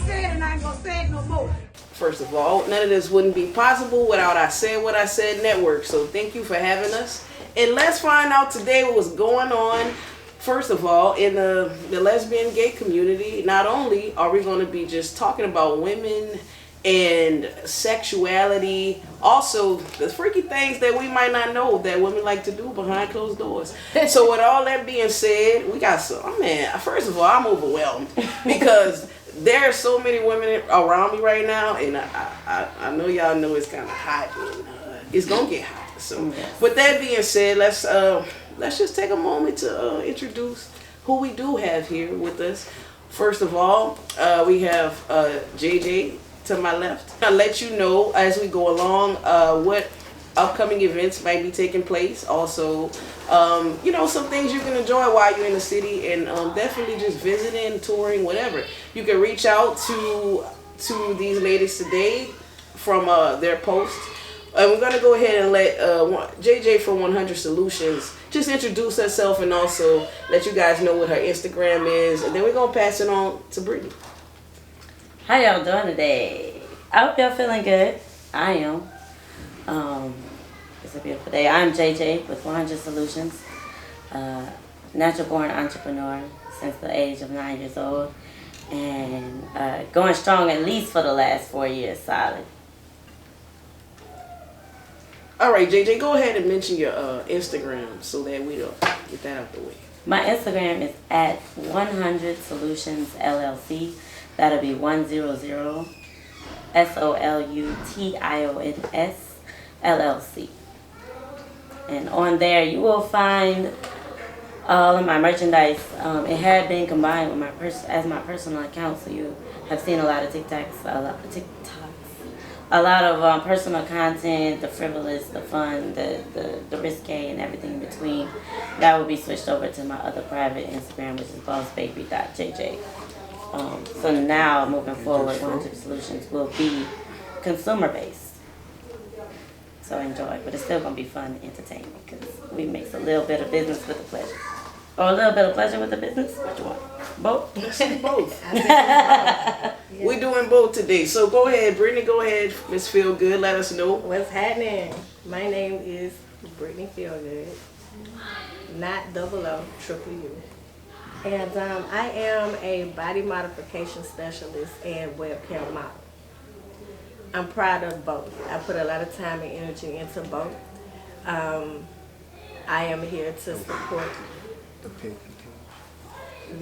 said and I ain't gonna say it no more. First of all, none of this wouldn't be possible without I Said What I Said network. So thank you for having us. And let's find out today what's going on. First of all, in the lesbian gay community, not only are we going to be just talking about women and sexuality, also the freaky things that we might not know that women like to do behind closed doors. So with all that being said, we got some, first of all, I'm overwhelmed because there are so many women around me right now, and I know y'all know it's kind of hot, and it's gonna get hot. So, with that being said, let's just take a moment to introduce who we do have here with us. First of all, we have JJ to my left. I'll let you know as we go along what upcoming events might be taking place. Also, some things you can enjoy while you're in the city, and definitely just visiting, touring, whatever. You can reach out to these ladies today from their post. And we're going to go ahead and let JJ from 100 Solutions just introduce herself and also let you guys know what her Instagram is. And then we're going to pass it on to Brittany. How y'all doing today? I hope y'all feeling good. I am. It's a beautiful day. I'm JJ with 100 Solutions. Natural born entrepreneur since the age of 9 years old. And going strong at least for the last 4 years solid. All right, JJ, go ahead and mention your Instagram so that we don't get that out the way. My Instagram is at 100 Solutions LLC. That'll be 100 SOLUTIONS LLC. And on there, you will find all of my merchandise. It had been combined with my personal account, so you have seen a lot of TikToks, a lot of personal content, the frivolous, the fun, the risque, and everything in between. That will be switched over to my other private Instagram, which is bossbaby.jj. So now, moving forward, 100 Solutions will be consumer-based. So enjoy, but it's still going to be fun and entertaining because we mix a little bit of business with the pleasure. Or a little bit of pleasure with the business? What you want? Both? Let's do both. We're doing both today. So go ahead, Brittany, go ahead, Miss Feelgood, let us know. What's happening? My name is Brittany Feelgood, not double O, triple U. And I am a body modification specialist and webcam model. I'm proud of both. I put a lot of time and energy into both. I am here to support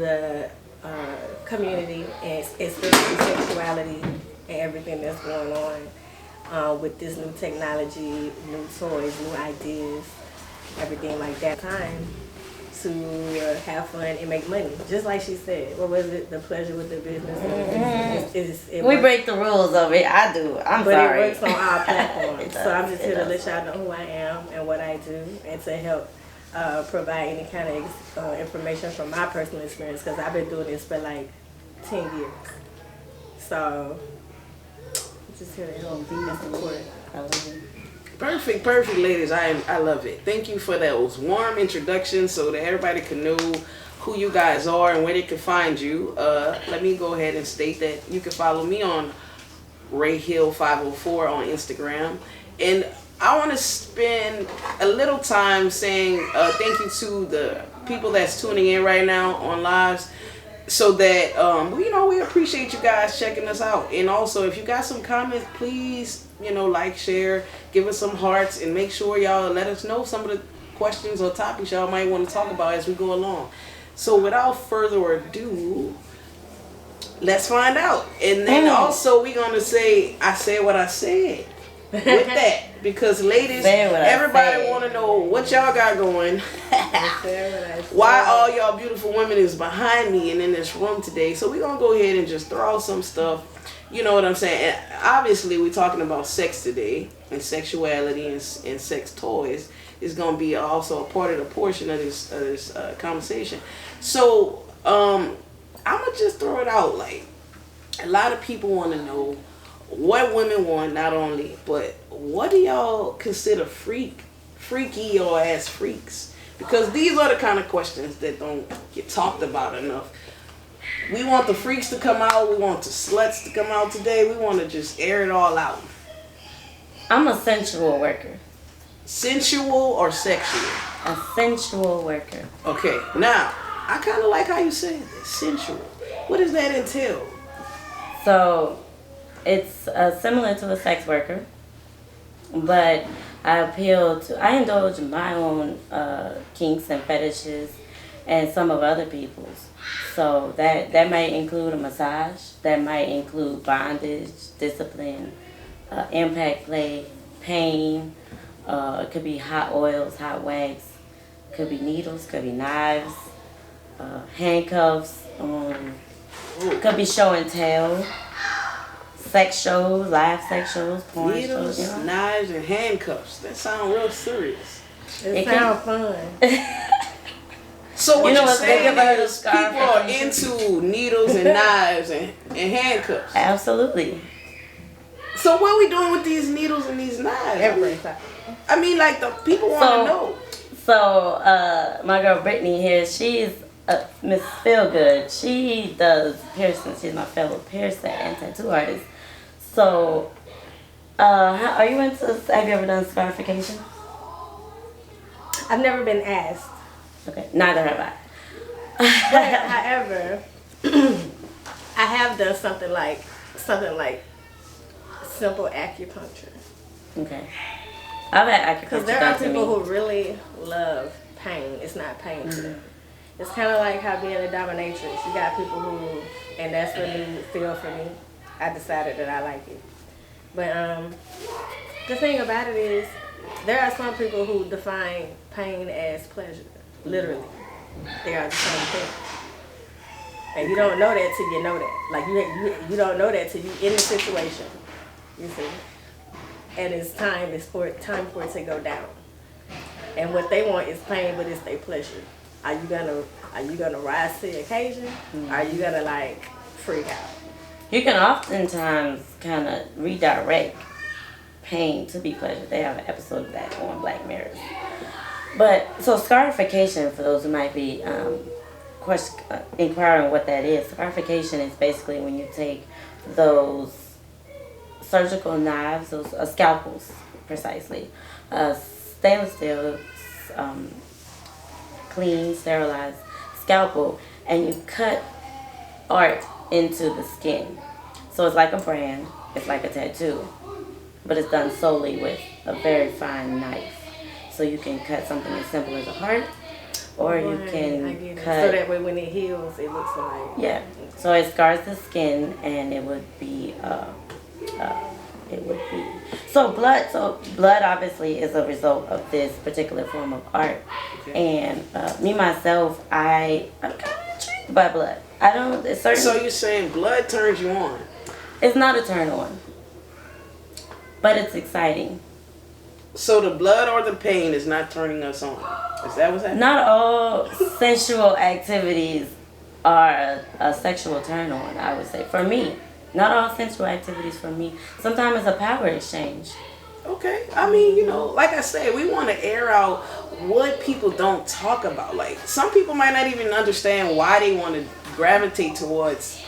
the community, and especially sexuality and everything that's going on with this new technology, new toys, new ideas, everything like that. Time to have fun and make money, just like she said. What was it? The pleasure with the business. We break the rules of it. I do. I'm but sorry. It works on our platform. So I'm just here to let y'all know who I am and what I do, and to help provide any kind of information from my personal experience, because I've been doing this for like 10 years. So I'm just here to help and support. I love it. Perfect, ladies. I love it. Thank you for those warm introductions so that everybody can know who you guys are and where they can find you. Let me go ahead and state that you can follow me on RayHill504 on Instagram. And I want to spend a little time saying thank you to the people that's tuning in right now on lives, so that we appreciate you guys checking us out. And also, if you got some comments, please like, share, give us some hearts, and make sure y'all let us know some of the questions or topics y'all might want to talk about as we go along. So without further ado, let's find out. And then also we're gonna say I said what I said with that, because ladies, everybody want to know what y'all got going. Why all y'all beautiful women is behind me and in this room today. So we're gonna go ahead and just throw out some stuff. You know what I'm saying? And obviously we're talking about sex today, and sexuality and sex toys is gonna be also a part of the portion of this conversation. So I'm gonna just throw it out. Like, a lot of people want to know what women want, not only, but what do y'all consider freaky or as freaks? Because these are the kind of questions that don't get talked about enough. We want the freaks to come out. We want the sluts to come out today. We want to just air it all out. I'm a sensual worker. Sensual or sexual? A sensual worker. Okay, now, I kind of like how you said that. Sensual. What does that entail? So, it's similar to a sex worker, but I indulge my own kinks and fetishes and some of other people's. So that might include a massage, that might include bondage, discipline, impact play, pain, it could be hot oils, hot wax, could be needles, could be knives, handcuffs, could be show and tell, sex shows, live sex shows, porn Needles, shows, knives, and handcuffs. That sounds real serious. It sounds fun. So what You know you're what's big saying about is the people are scarification? into needles and knives and handcuffs. Absolutely. So what are we doing with these needles and these knives? Everything. I mean, like, the people want to know. So, my girl Brittany here, she's Miss Feelgood. She does piercings. She's my fellow piercer and tattoo artist. So, have you ever done scarification? I've never been asked. Okay, neither have I. But, however, I have done something like simple acupuncture. Okay. I've had Because acupuncture there are done to people me. who really love pain. It's not pain to them. It's kind of like how being a dominatrix. You got people who, and that's what new feel for me. I decided that I like it. But the thing about it is, there are some people who define pain as pleasure. Literally, they are the same thing. And you don't know that till you know that. Like you don't know that till you in the situation. You see, and it's time for it to go down. And what they want is pain, but it's their pleasure. Are you gonna rise to the occasion? Mm-hmm. Are you gonna like freak out? You can oftentimes kind of redirect pain to be pleasure. They have an episode of that on Black Mirror. But, so scarification, for those who might be inquiring what that is, scarification is basically when you take those surgical knives, those scalpels, precisely, stainless steel, clean, sterilized scalpel, and you cut art into the skin. So it's like a brand, it's like a tattoo, but it's done solely with a very fine knife. So you can cut something as simple as a heart, or you I can get it. cut. So that way when it heals, it looks like. Yeah. So it scars the skin, and it would be. So blood obviously is a result of this particular form of art. Okay. And me myself, I'm kind of intrigued by blood. I don't. It's certain. So you're saying blood turns you on? It's not a turn on, but it's exciting. So the blood or the pain is not turning us on? Is that what's happening? Not all sensual activities are a sexual turn on, I would say. For me. Not all sensual activities for me. Sometimes it's a power exchange. Okay. I mean, like I said, we want to air out what people don't talk about. Like, some people might not even understand why they want to gravitate towards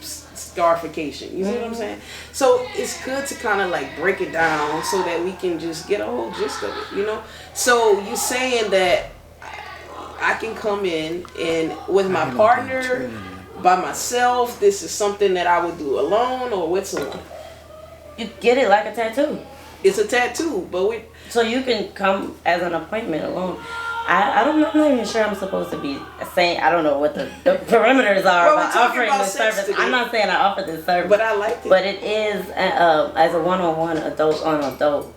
scarification. You see what I'm saying? So it's good to kind of like break it down so that we can just get a whole gist of it, So you're saying that I can come in and with my partner, by myself, this is something that I would do alone or with someone? You get it like a tattoo. It's a tattoo, but so you can come as an appointment alone. I'm not even sure I'm supposed to be saying, I don't know what the perimeters are Well, about offering this service. today. I'm not saying I offer this service. But I like it. But it is, as a one-on-one adult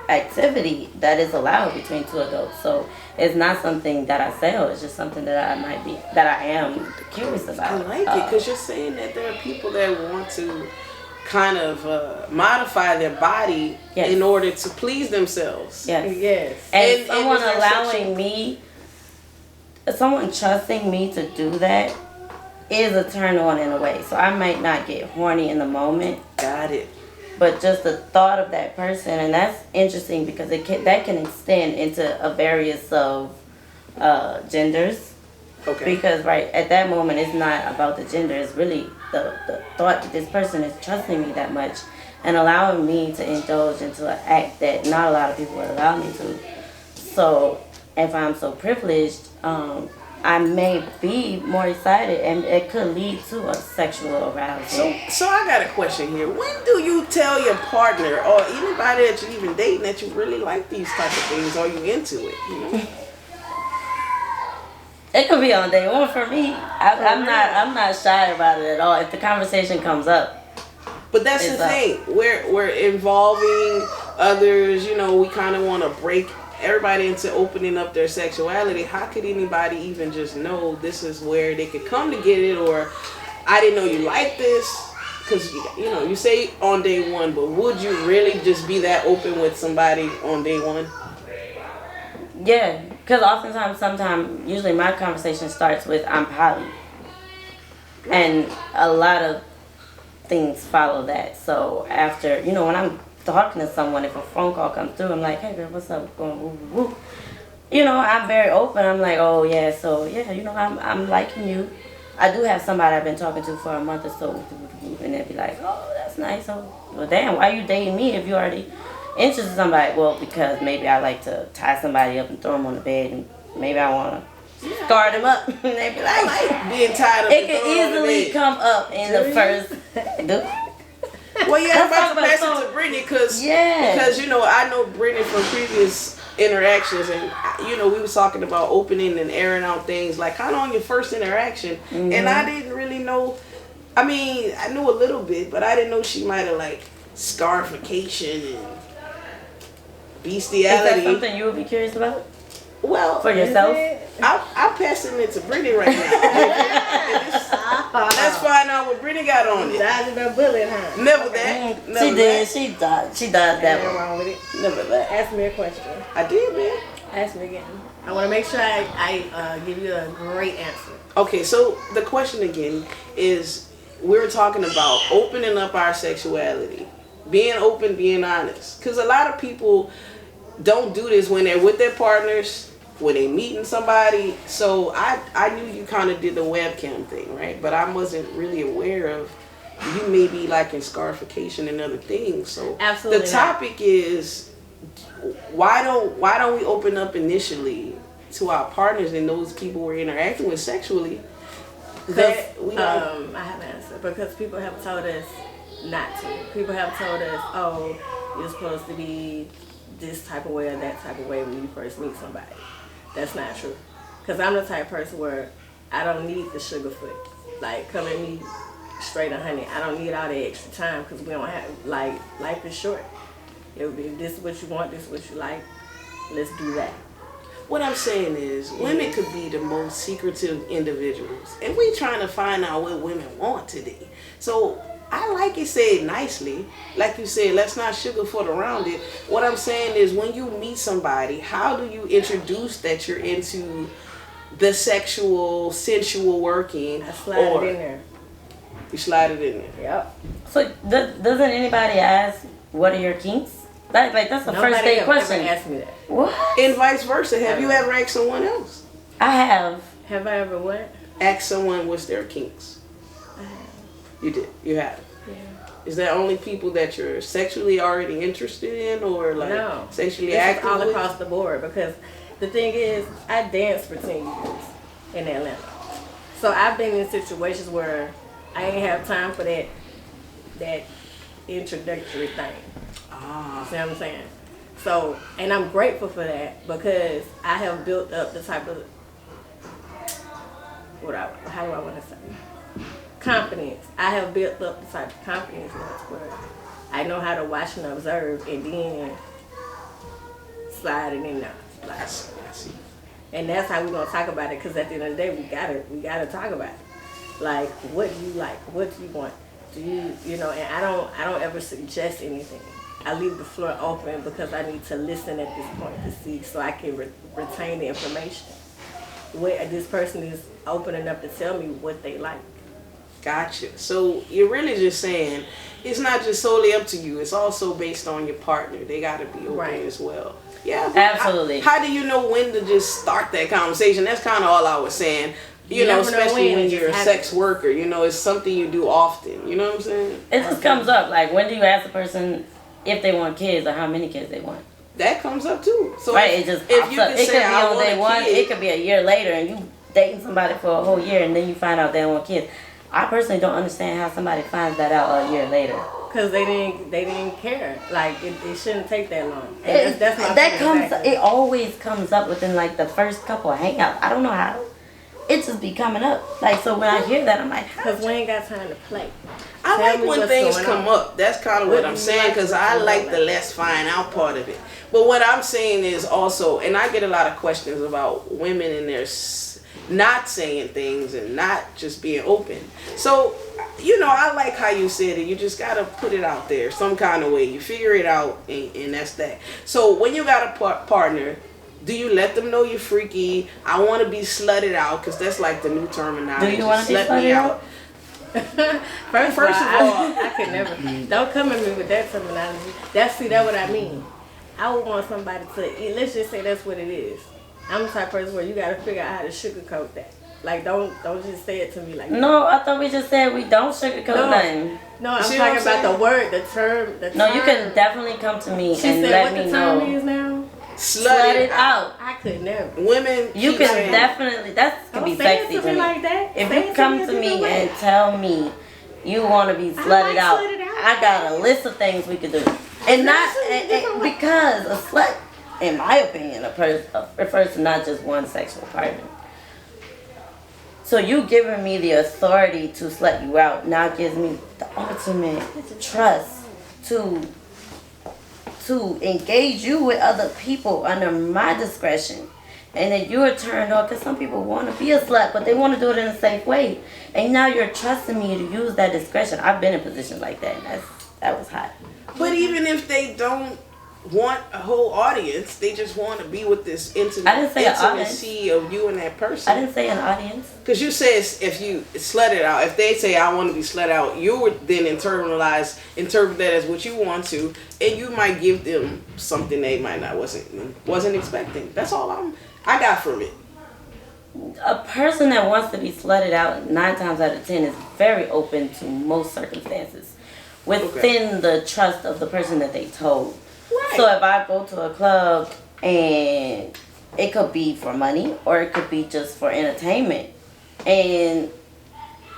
activity that is allowed between two adults. So it's not something that I sell. It's just something that I am curious about. I like it because you're saying that there are people that want to kind of modify their body in order to please themselves. Yes. And someone trusting me to do that is a turn on in a way. So I might not get horny in the moment. Got it. But just the thought of that person, and that's interesting because that can extend into a various of genders. Okay. Because right at that moment, it's not about the gender. It's really the thought that this person is trusting me that much and allowing me to indulge into an act that not a lot of people would allow me to. So if I'm so privileged, I may be more excited, and it could lead to a sexual arousal. So I got a question here. When do you tell your partner or anybody that you're even dating that you really like these type of things? Or you into it? You know? It could be on day one for me. I'm not shy about it at all. If the conversation comes up. But that's the thing. We're involving others. You know, we kind of want to break everybody into opening up their sexuality. How could anybody even just know this is where they could come to get it? Or I didn't know you like this. Because, you know, you say on day one, but would you really just be that open with somebody on day one? Yeah, because sometimes, usually my conversation starts with I'm poly. And a lot of things follow that. So after, you know, when I'm talking to someone, if a phone call comes through, I'm like, hey girl, what's up? Going woo, woo, woo. You know, I'm very open. I'm like, oh yeah, so yeah, you know, I'm liking you. I do have somebody I've been talking to for a month or so, and they'd be like, oh, that's nice. Oh, well, damn, why you dating me if you already interested in somebody? Well, because maybe I like to tie somebody up and throw them on the bed, and maybe I want to scar them up. And they'd be like, being tied up. it can easily come up in the first. Well, yeah, I'm about to pass it to Brittany because you know, I know Brittany from previous interactions, and you know, we was talking about opening and airing out things like kind of on your first interaction, and I didn't really know. I mean, I knew a little bit, but I didn't know she might have like scarification and bestiality. Is that something you would be curious about? Well, for yourself? I'm passing it to Brittany right now. Let's find out what Brittany got on it. Dodging a bullet, huh? Never that. Never she did. She dodged that one. Wrong with it. Never that. Ask me a question. I did, man. Ask me again. I want to make sure I give you a great answer. Okay, so the question again is, we're talking about opening up our sexuality, being open, being honest. Because a lot of people don't do this when they're with their partners, when they meeting somebody. So I knew you kind of did the webcam thing, right? But I wasn't really aware of you may be like in scarification and other things. So absolutely the topic is why don't we open up initially to our partners and those people we're interacting with sexually? That we don't. I have an answer because people have told us not to. People have told us, oh, you're supposed to be this type of way or that type of way when you first meet somebody. That's not true. Because I'm the type of person where I don't need the sugar foot. Like, come at me straight and honey. I don't need all that extra time because we don't have, like, life is short. If this is what you want, this is what you like, let's do that. What I'm saying is, women could be the most secretive individuals. And we trying to find out what women want today. So I like it said nicely. Like you said, let's not sugarfoot around it. What I'm saying is, when you meet somebody, how do you introduce that you're into the sexual, sensual working? I slide it in there. You slide it in there. Yep. So doesn't anybody ask, what are your kinks? Like that's the first date question. Nobody asked me that. What? And vice versa. Have you ever asked someone else? I have. Have I ever what? Asked someone what's their kinks. I have. You did. You have. Yeah. Is that only people that you're sexually already interested in, or like no, sexually this active is all with? across the board, because the thing is, I danced for 10 years in Atlanta. So I've been in situations where I ain't have time for that introductory thing. Ah. See what I'm saying? So, and I'm grateful for that because I have built up the type of, how do I want to say? Confidence. I have built up the type of confidence where I know how to watch and observe and then slide it in there. Like, I see. and that's how we're gonna talk about it, because at the end of the day we gotta talk about it. Like, what do you like? What do you want? Do you know? And I don't ever suggest anything. I leave the floor open because I need to listen at this point to see, so I can retain the information. What this person is open enough to tell me what they like. Gotcha. So you're really just saying it's not just solely up to you. It's also based on your partner. They got to be open Right. as well. Yeah, Absolutely. How do you know when to just start that conversation? That's kind of all I was saying. You know, never know especially when, when it you're a just sex happens. worker. You know, it's something you do often. You know what I'm saying? It just comes up. Like, when do you ask a person if they want kids or how many kids they want? That comes up too. So Right, it just if pops you up. can It could say be I on want day a one. kid, It could be a year later, and you dating somebody for a whole year, and then you find out they don't want kids. I personally don't understand how somebody finds that out a year later. Because they didn't care. Like, it shouldn't take that long. And that's my That opinion, comes. exactly. It always comes up within like the first couple of hangouts. I don't know how. It just be coming up. Like, so when I hear that, I'm like, how? Because we ain't got time to play. I Tell like me when what's things going come on. up. That's kind of What what do I'm you saying, like because what's I going like on? the let's find out part of it. But what I'm saying is also, and I get a lot of questions about women and their not saying things and not just being open. So, you know, I like how you said it. You just got to put it out there some kind of way. You figure it out, and that's that. So when you got a partner, do you let them know you're freaky? I want to be slutted out, because that's like the new terminology. Do you want to be Slut me slutted out? First of all, all- I could never. Don't come at me with that terminology. That's what I mean. I would want somebody to. Let's just say that's what it is. I'm the type of person where you got to figure out how to sugarcoat that. Like, don't just say it to me like that. No, I thought we just said we don't sugarcoat No. nothing. No, I'm See talking what I'm about saying? the word, the term. No, you can definitely come to me She and said let what me the term know. is now. Slut it out. I could never. Women, You keep can saying- definitely. That can Don't be say sexy it to me like that. If Say you it come a to different me way. and tell me you want to be slutted like out, slutted out. I got a list of things we could do, and not Say it a different way. because a slut, in my opinion, refers to not just one sexual partner. So you giving me the authority to slut you out now gives me the ultimate trust to engage you with other people under my discretion. And then you're turned on, because some people want to be a slut, but they want to do it in a safe way. And now you're trusting me to use that discretion. I've been in positions like that, and that was hot. But even if they don't want a whole audience, they just want to be with this I didn't say an intimacy of you and that I person. didn't say an audience. Because you said if you slut it out, if they say I want to be slut out, you would then interpret that as what you want to, and you might give them something they might not wasn't expecting. That's all I got from it. A person that wants to be slutted out 9 times out of 10 is very open to most circumstances within the trust of the person that they told. Right. So if I go to a club and it could be for money or it could be just for entertainment, and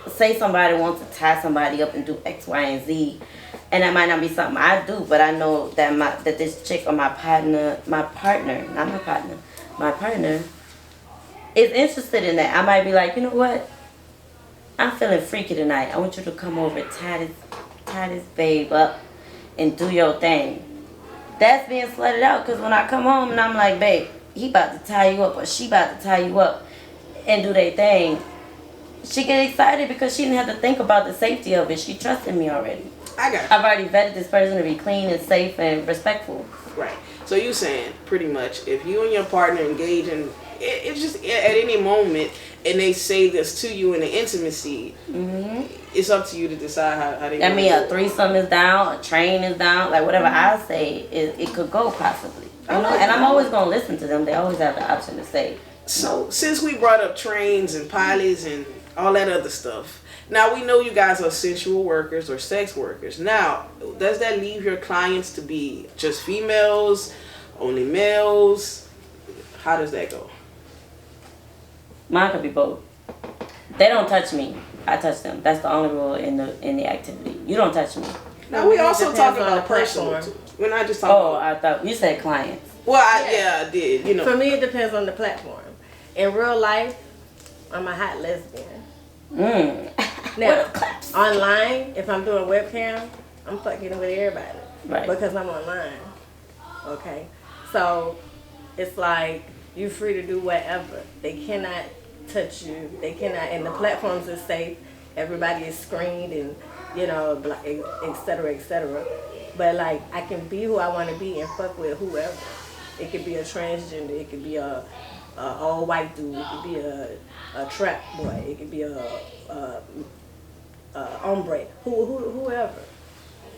say somebody wants to tie somebody up and do X, Y, and Z, and that might not be something I do, but I know that this chick or my partner is interested in that. I might be like, you know what? I'm feeling freaky tonight. I want you to come over, tie this babe up, and do your thing. That's being slutted out, because when I come home and I'm like, babe, he about to tie you up or she about to tie you up and do their thing, she get excited because she didn't have to think about the safety of it. She trusted me already. I got I've already vetted this person to be clean and safe and respectful. you. Right. So you saying pretty much if you and your partner engage in it's just at any moment and they say this to you in the intimacy, it's up to you to decide how they I wanna mean, do a it. threesome is down, a train is down, like whatever I say, it could go possibly. You know? And I'm always going to listen to them. They always have the option to say. So since we brought up trains and pilots and all that other stuff, now we know you guys are sensual workers or sex workers. Now, does that leave your clients to be just females, only males? How does that go? Mine could be both. They don't touch me. I touch them. That's the only rule in the activity. You don't touch me. Now we also Depends talking on about the personal platform. too. We're not just talking Oh, about. I thought you said clients. Well, I did. You know. For me, it depends on the platform. In real life, I'm a hot lesbian. Now, claps? online, if I'm doing webcam, I'm fucking with everybody. Right. Because I'm online. Okay? So, it's like, you're free to do whatever. They cannot touch you. They cannot, and the platforms are safe. Everybody is screened and, you know, et cetera, et cetera. But, like, I can be who I want to be and fuck with whoever. It could be a transgender. It could be a all white dude. It could be a trap boy. It could be a ombre, whoever.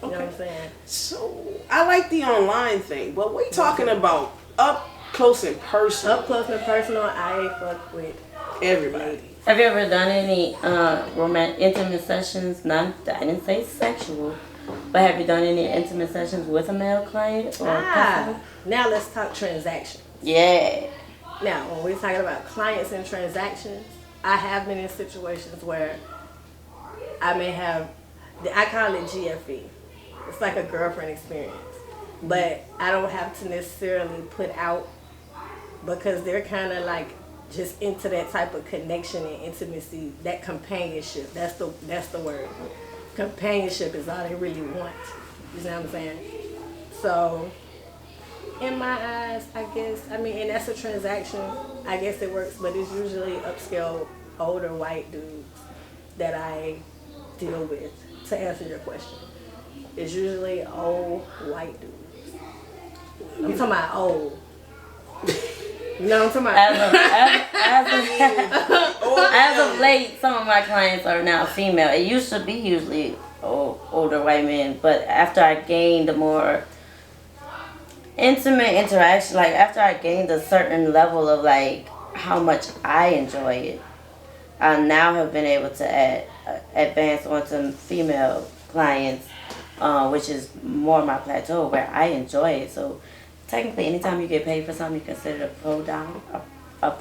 You know what I'm saying? So I like the online thing, but we're talking about up close and personal. Up close and personal, I fuck with Everybody. Have you ever done any intimate sessions? I didn't say sexual, but have you done any intimate sessions with a male client or customer? Now let's talk transactions. Yeah. Now, when we're talking about clients and transactions, I have been in situations where I may have, I call it GFE. It's like a girlfriend experience. But I don't have to necessarily put out, because they're kind of like just into that type of connection and intimacy, that companionship. That's the word. Companionship is all they really want. You know what I'm saying? So, in my eyes, I guess, I mean, and that's a transaction. I guess it works, but it's usually upscale, older white dudes that I deal with, to answer your question. It's usually old white dudes. I'm talking about old. You know what I'm talking about? As of late, some of my clients are now female. It used to be usually older white men, but after I gained a more intimate interaction, like after I gained a certain level of like how much I enjoy it, I now have been able to advance onto female clients, which is more my plateau where I enjoy it. So technically, anytime you get paid for something, you consider a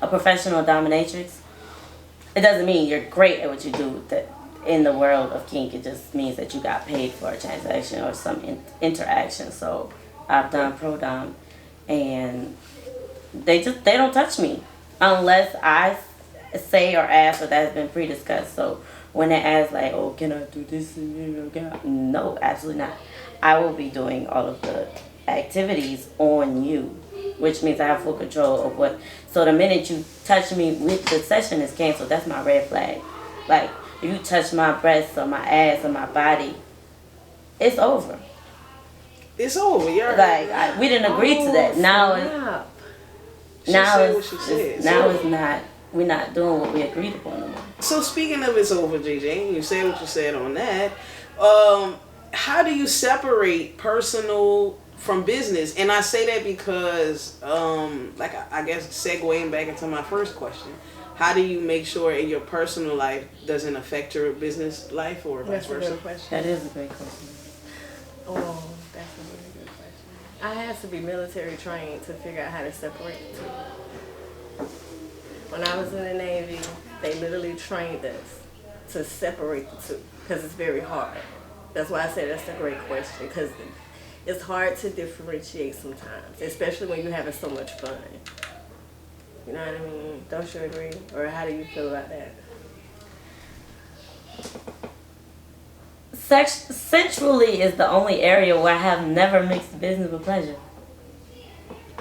professional dominatrix. It doesn't mean you're great at what you do. That in the world of kink, it just means that you got paid for a transaction or some interaction. So I've done pro dom, and they don't touch me unless I say or ask, or that has been pre-discussed. So when they ask like, oh, can I do this? No, absolutely not. I will be doing all of the activities on you, which means I have full control of what. So the minute you touch me, the session is canceled. That's my red flag. Like if you touch my breasts or my ass or my body, it's over. It's over. You're like we didn't agree to that. Now it's not. We're not doing what we agreed upon no more. So speaking of it's over, JJ, you said what you said on that. How do you separate personal from business? And I say that because, I guess segueing back into my first question, how do you make sure in your personal life doesn't affect your business life or vice versa? That's a good question. That is a great question. Oh, that's a really good question. I had to be military trained to figure out how to separate the two. When I was in the Navy, they literally trained us to separate the two because it's very hard. That's why I said that's a great question, because it's hard to differentiate sometimes, especially when you're having so much fun. You know what I mean? Don't you agree? Or how do you feel about that? Sensually is the only area where I have never mixed business with pleasure.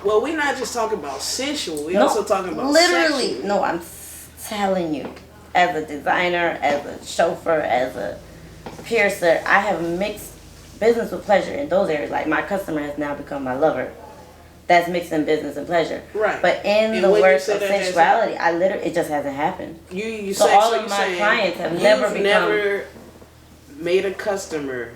Well, we're not just talking about sensual. We're also talking about literally. sexual. No, I'm telling you, as a designer, as a chauffeur, as a piercer, I have mixed business with pleasure in those areas. Like my customer has now become my lover. That's mixing business and pleasure. Right. But in the work of sensuality, it just hasn't happened. So all of my clients have never become. Never made a customer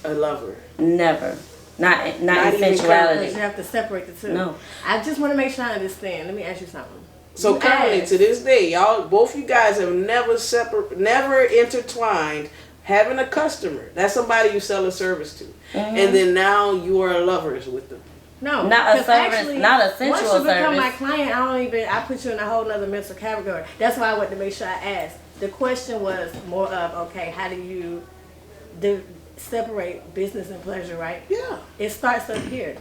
a lover. Never. Not in sensuality. Because you have to separate the two. No. I just want to make sure I understand. Let me ask you something. So currently, to this day, both you guys have never intertwined having a customer. That's somebody you sell a service to. Mm-hmm. And then now you are lovers with them. No, not a service, not a sensual service. Once you become my client, I put you in a whole other mental category. That's why I wanted to make sure I asked. The question was more of, okay, how do you separate business and pleasure, right? Yeah. It starts up here.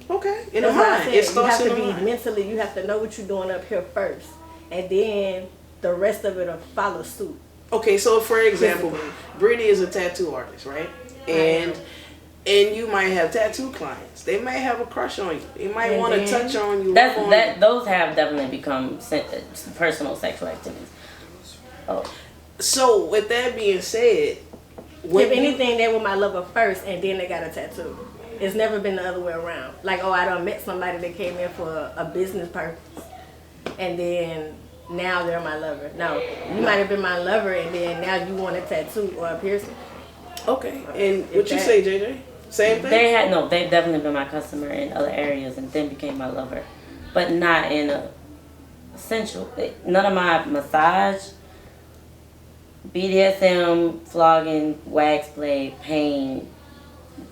Okay. In the mind. It starts in the mind. You have to be mentally, you have to know what you're doing up here first. And then the rest of it will follow suit. Okay, so for example, Brittany is a tattoo artist, right? And you might have tattoo clients. They may have a crush on you. They might want to touch on you. Those have definitely become personal sexual activities. Oh. So with that being said, if anything, they were my lover first, and then they got a tattoo. It's never been the other way around. Like, I done met somebody that came in for a business purpose, and then now they're my lover. No, you might have been my lover and then now you want a tattoo or a piercing. Okay. And what you say, JJ? Same thing? They've definitely been my customer in other areas and then became my lover. But not in a sensual, none of my massage, BDSM, flogging, wax blade, pain,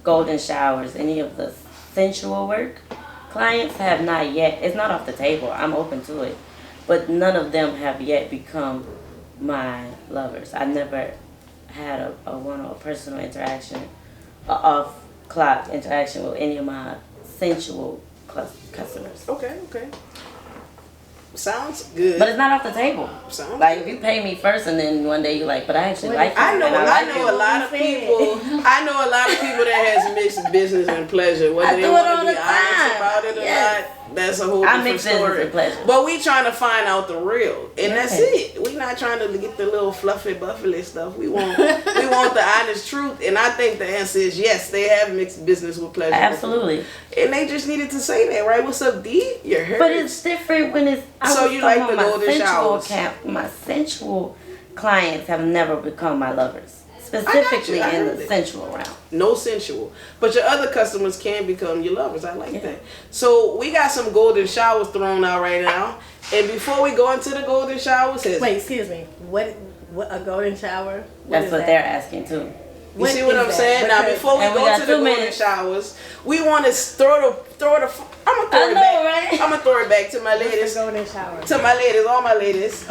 golden showers, any of the sensual work, clients have not yet, it's not off the table, I'm open to it, but none of them have yet become my lovers. I never had a personal interaction, a off-clock interaction with any of my sensual customers. Okay. Sounds good. But it's not off the table. Sounds like good. if you pay me first and then one day you're like, but I actually like it. I know a lot of people. I know a lot of people that has mixed business and pleasure. Whether they want to be honest about it or not, that's a whole different story. But we trying to find out the real, and that's it. We not trying to get the little fluffy buffalo stuff. We want the honest truth, and I think the answer is yes. They have mixed business with pleasure. Absolutely. And they just needed to say that, right? What's up, D? You're hurt. But it's different when it's. So you like the golden showers? My sensual clients have never become my lovers, specifically in the sensual realm. No sensual, but your other customers can become your lovers. I like that. So we got some golden showers thrown out right now, and before we go into the golden showers, wait, excuse me. What a golden shower? That's what they're asking too. You see what I'm saying? Now, before we go to the golden showers, we want to throw the. I'm gonna throw it back. Right? I'm gonna throw it back to my ladies. Golden shower. To my ladies, all my ladies.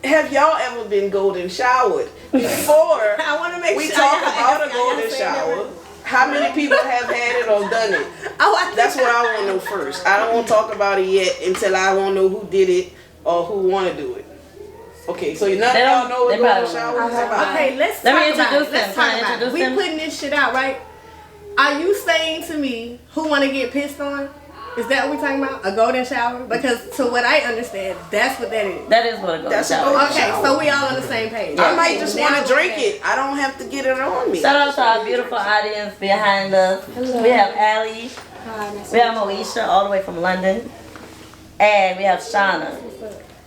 Have y'all ever been golden showered? Before I want to make we talk about a golden shower, how many people have had it or done it? That's what I want to know first. I don't want to talk about it yet until I want to know who did it or who want to do it. Okay, so none of y'all know what golden shower is about. Okay, let's Let talk me introduce about it. Let's talk about it. We putting this shit out, right? Are you saying to me who want to get pissed on? Is that what we're talking about? A golden shower? Because to what I understand, that's what that is. That is what a golden shower is. Okay, so we all on the same page. I might just want to drink it. I don't have to get it on me. Shout out to our beautiful audience behind us. Hello. We have Allie. We have Moesha all the way from London. And we have Shauna.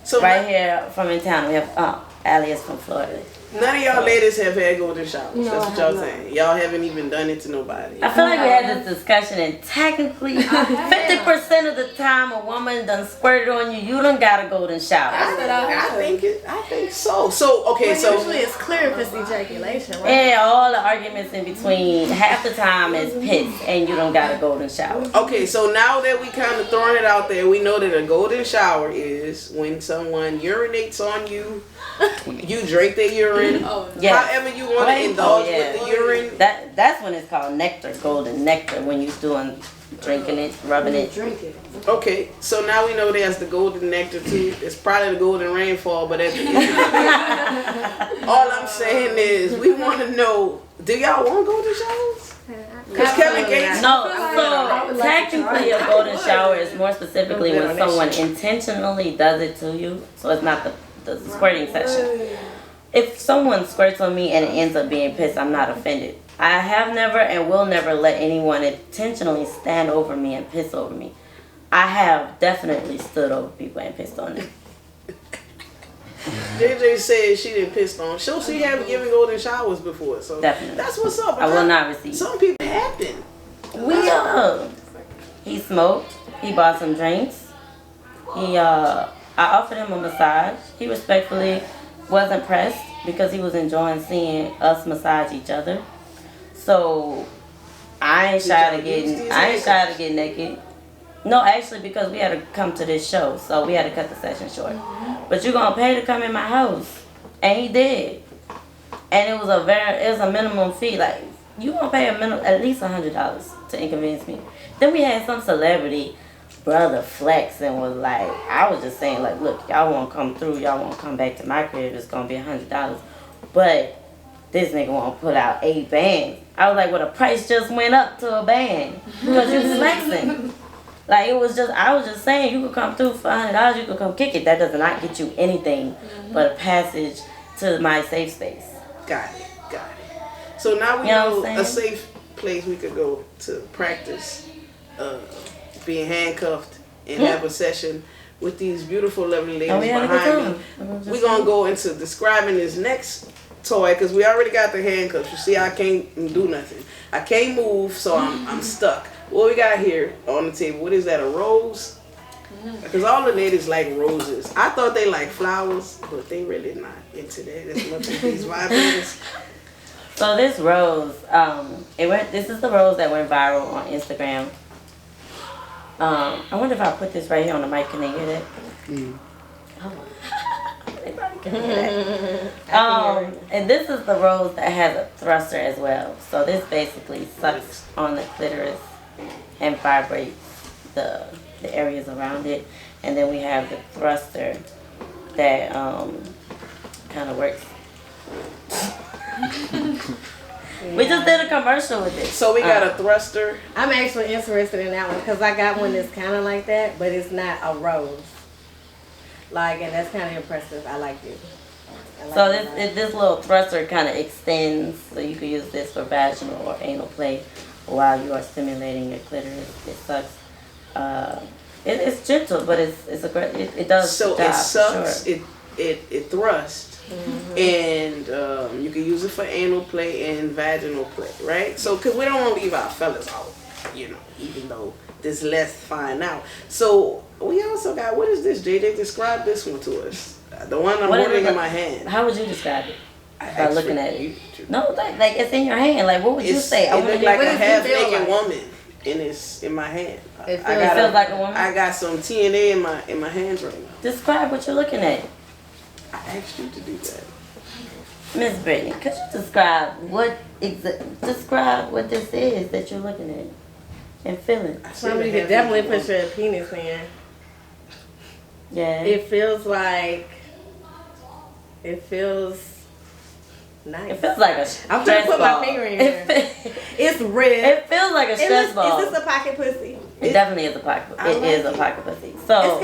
So right here from in town. We have Allie is from Florida. None of y'all ladies have had golden showers. No, that's what y'all saying. Y'all haven't even done it to nobody. I feel like we had this discussion, and technically, 50% of the time a woman done squirted on you, you done got a golden shower. I think so. So okay, so usually it's clear if it's ejaculation, right? And all the arguments in between, half the time is piss, and you done got a golden shower. Okay, so now that we kind of throwing it out there, we know that a golden shower is when someone urinates on you. You drink the urine. However you want to indulge with the urine. That's when it's called nectar, golden nectar. When you're doing drinking it, rubbing it. Okay, so now we know there's the golden nectar too. It's probably the golden rainfall, but at the end of the day, all I'm saying is we want to know: do y'all want golden showers? Because Kevin Gates. No, so technically a golden shower is more specifically when someone intentionally does it to you. So it's not the squirting session. If someone squirts on me and it ends up being piss, I'm not offended. I have never and will never let anyone intentionally stand over me and piss over me. I have definitely stood over people and pissed on them. JJ said she didn't piss on. She have given golden showers before, so definitely. That's what's up. I will not receive. Some people happen. He smoked. He bought some drinks. I offered him a massage. He respectfully wasn't pressed because he was enjoying seeing us massage each other. So I ain't shy to get naked. No, actually, because we had to come to this show, so we had to cut the session short. But you're gonna pay to come in my house, and he did. And it was a minimum fee. Like you gonna pay at least $100 to inconvenience me. Then we had some celebrity brother flex and was like, I was just saying like, look, y'all won't come through, y'all won't come back to my crib, it's gonna be $100. But this nigga won't put out 8 bands. I was like, well, the price just went up to a band because you flexing. Like I was just saying, you could come through for $100, you could come kick it. That does not get you anything but a passage to my safe space. Got it. So now we know a safe place we could go to practice being handcuffed and have a session with these beautiful, lovely ladies Oh, we had a good behind me. time. We're going to go into describing this next toy because we already got the handcuffs. You see, I can't do nothing. I can't move, so I'm stuck. What we got here on the table, what is that, a rose? Because all the ladies like roses. I thought they like flowers, but they really not into that as much as these vibrators. So this rose, this is the rose that went viral on Instagram. I wonder if I put this right here on the mic, can they hear that? Oh. They probably can hear that. And this is the rose that has a thruster as well. So this basically sucks on the clitoris and vibrates the areas around it. And then we have the thruster that kind of works. We just did a commercial with it. So we got a thruster. I'm actually interested in that one because I got one that's kind of like that, but it's not a rose. Like, and that's kind of impressive. I like it. So this little thruster kind of extends, so you can use this for vaginal or anal play while you are stimulating your clitoris. It sucks. It's gentle, but it does. So the job, it sucks. Sure. It thrusts. And you can use it for anal play and vaginal play, right? So, because we don't want to leave our fellas out, even though there's less find out. So, we also got, what is this, JJ? Describe this one to us. The one I'm holding in my hand. How would you describe it? By Looking looking at it. No, like it's in your hand. Like, what would you say? It looks like what a does it feel half-naked like? woman, and it's in my hand. It feels like a woman? I got some TNA in my hands right now. Describe what you're looking at. I asked you to do that. Miss Brittany, could you describe what this is that you're looking at and feeling? Somebody could definitely put your penis in. Yeah. It feels like. It feels nice. It feels like a I'm trying to put ball. my finger in there. It's red. It feels like a stress ball. Is this a pocket pussy? It definitely is a pocket. It is a pocket pussy. So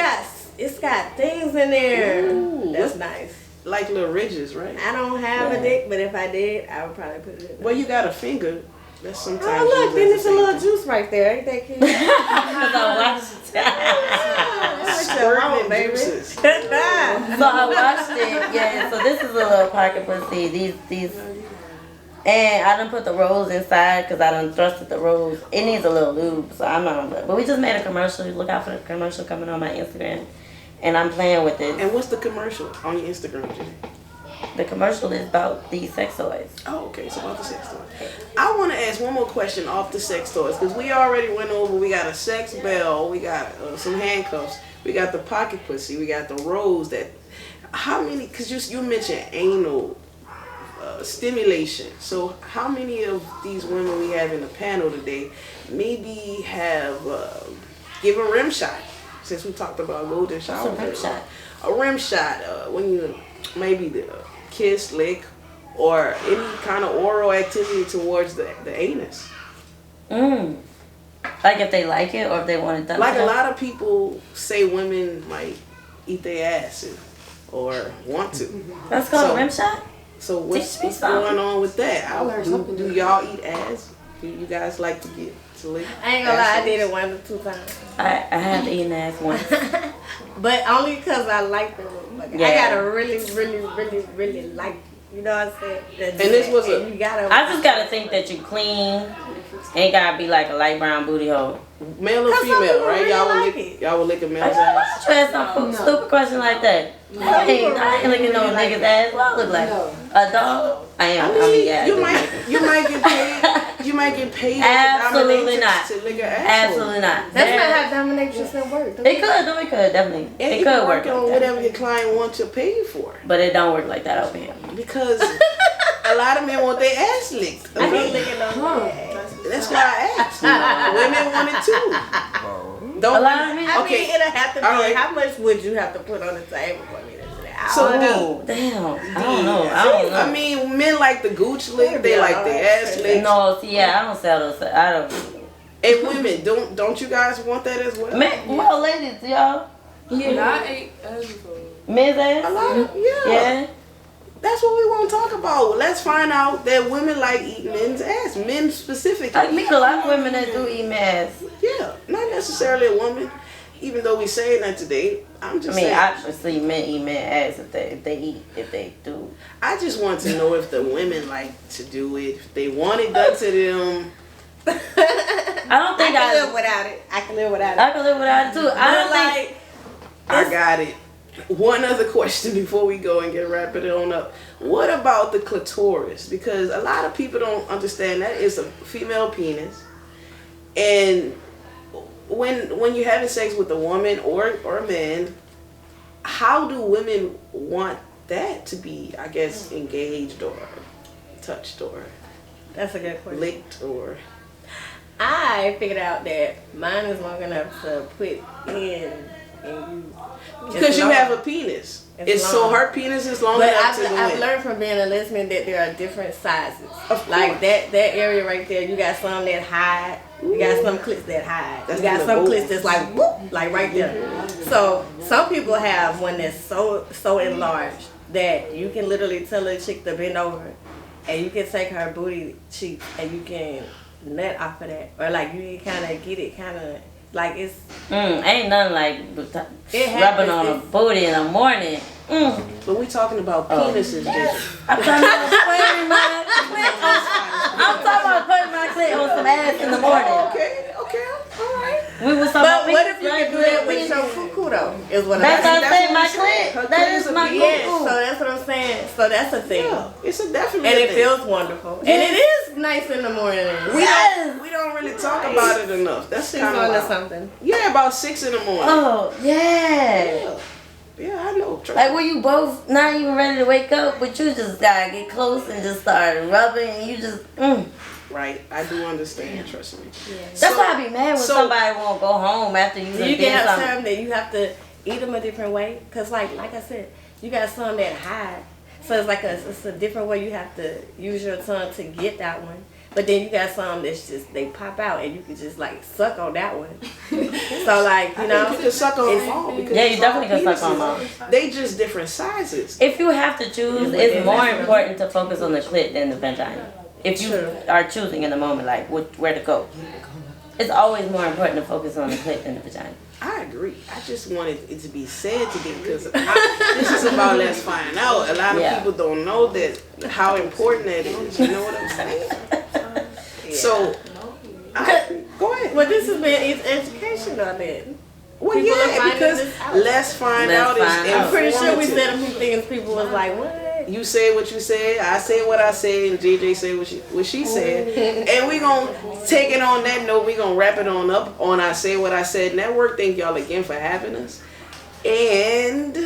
It's got things in there. Ooh. That's nice. Like little ridges, right? I don't have a dick, but if I did, I would probably put it in there. Well, you got a finger. That's sometimes. Oh look, then there's a little juice right there. Ain't that cute? because I watched That's what you Squirting want, baby. juices. So I watched it. Yeah. So this is a little pocket pussy. These. And I done put the rose inside because I done thrusted the rose. It needs a little lube, so I'm not. But we just made a commercial. Look out for the commercial coming on my Instagram. And I'm playing with it. And what's the commercial on your Instagram, Jenny? The commercial is about these sex toys. Oh, okay. So about the sex toys. I want to ask one more question off the sex toys because we already went over. We got a sex bell. We got some handcuffs. We got the pocket pussy. We got the rose. How many? Because you mentioned anal stimulation. So how many of these women we have in the panel today maybe have give a rim shot? Since we talked about golden shower. What's a rim shot? A rim shot, when you maybe the kiss, lick, or any kind of oral activity towards the anus. Like if they like it or if they want it done. Like a lot of people say women might eat their ass or want to. That's called a rim shot? So what's Teach me something. going on with that? Do y'all eat ass? Do you guys like to get to lick? I ain't gonna lie, I did it 1 or 2 times. I have eaten ass once. But only because I like the Yeah. I gotta really, really, really, really like it. You know what I'm saying? And this was you gotta. I just gotta think that you clean. Ain't gotta be like a light brown booty hole. Male or 'Cause some female, people right? really Y'all like would lick a Why male's would ass? you ask some stupid question like that? I ain't looking no nigga's ass. What I look like? A dog? I am. I mean, yeah. You might get paid. You might get paid. Absolutely not. To lick her ass. Absolutely not. That's not how dominatrix work. It could definitely. And It you could can work work on like whatever that. your client wants to pay you for. But it don't work like that over here. Because a lot of men want their ass licked. I hate licking on That's why I asked. Women want it too. Don't A lot of men. I Okay. mean, it'll have to be. All right. How much would you have to put on the table for me to do that? So Oh, damn. I don't know. I mean, men like the gooch lick. They like their ass licked. No, see, yeah, I don't sell those. I don't. And women, don't you guys want that as well? Well, ladies, y'all. Yeah, I ate ass before. Men's A ass? lot of, Yeah. That's what we want to talk about. Let's find out that women like eating men's ass. Men specifically. I meet a lot of women that do eat ass. Yeah, not necessarily a woman, even though we saying that today. I'm just I mean, saying. obviously, men eat men ass if they do. I just want to know if the women like to do it, if they want it done to them. I don't think I can live without it. I can live without it. I can live without it too. I don't think. I got it. One other question before we go and get wrapping it on up. What about the clitoris? Because a lot of people don't understand that it's a female penis, and when you're having sex with a woman or a man, how do women want that to be? I guess engaged or touched or That's a good question. licked or. I figured out that mine is long enough to put in and you. Because you have a penis. It's so long. her penis is long But enough to go I've in. learned from being a lesbian that there are different sizes. Of Like course. that area right there, you got some that hide. You got some clits that hide. That's You got the some bold clits that's like whoop, like right there. So some people have one that's so enlarged that you can literally tell a chick to bend over, and you can take her booty cheek and you can nut off of that, or like you can kind of get it kind of like it's. Ain't nothing like happens. rubbing on a booty in the morning. But we talking about penises, bitch. I'm talking about putting my clit on. I'm talking about putting my clit on some ass in the morning. Okay, all right. We was talking But about what if you penis, can do that with penis. your fuku though? Is what That's I'm what I'm saying. My That's what we said. clit. That is my Yes, cuckoo. so that's what I'm saying. So that's a thing. Yeah, it's a definite And it thing. feels wonderful. And it is nice in the morning. We don't really talk about it enough. That's She's kind on to of something. Yeah, about 6 in the morning. Oh yeah. Yeah, I know. Trust Like me. when you both not even ready to wake up, but you just gotta get close and just start rubbing, and you just. Right, I do understand. Trust me. That's why I be mad when so- somebody won't go home after you done You did can have something. some that you have to eat them a different way. Because like I said, you got some that hide. So it's like it's a different way you have to use your tongue to get that one. But then you got some that's just, they pop out and you can just like suck on that one. So like, you know. You can suck on it's- them all because Yeah, you it's all definitely can suck on penises. them. They just different sizes. If you have to choose, it's more important to focus on the clit than the vagina. If you True. are choosing in the moment, like where to go, it's always more important to focus on the clit than the vagina. I agree. I just wanted it to be said today because this is about Let's Find Out. A lot of Yeah. people don't know that how important that is. You know what I'm saying? So, go ahead. Well, this has been education on it. Well, people are yeah, finding because this out. Let's Find Let's Out is Find Out. I'm pretty sure we informative. said a few things people was like, what? You said what you said, I said what I said, and JJ said what she said. And we going to take it on that note. We going to wrap it on up on I Say What I Said Network. Thank y'all again for having us. And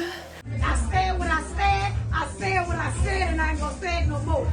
I said what I said, and I ain't gonna say it no more.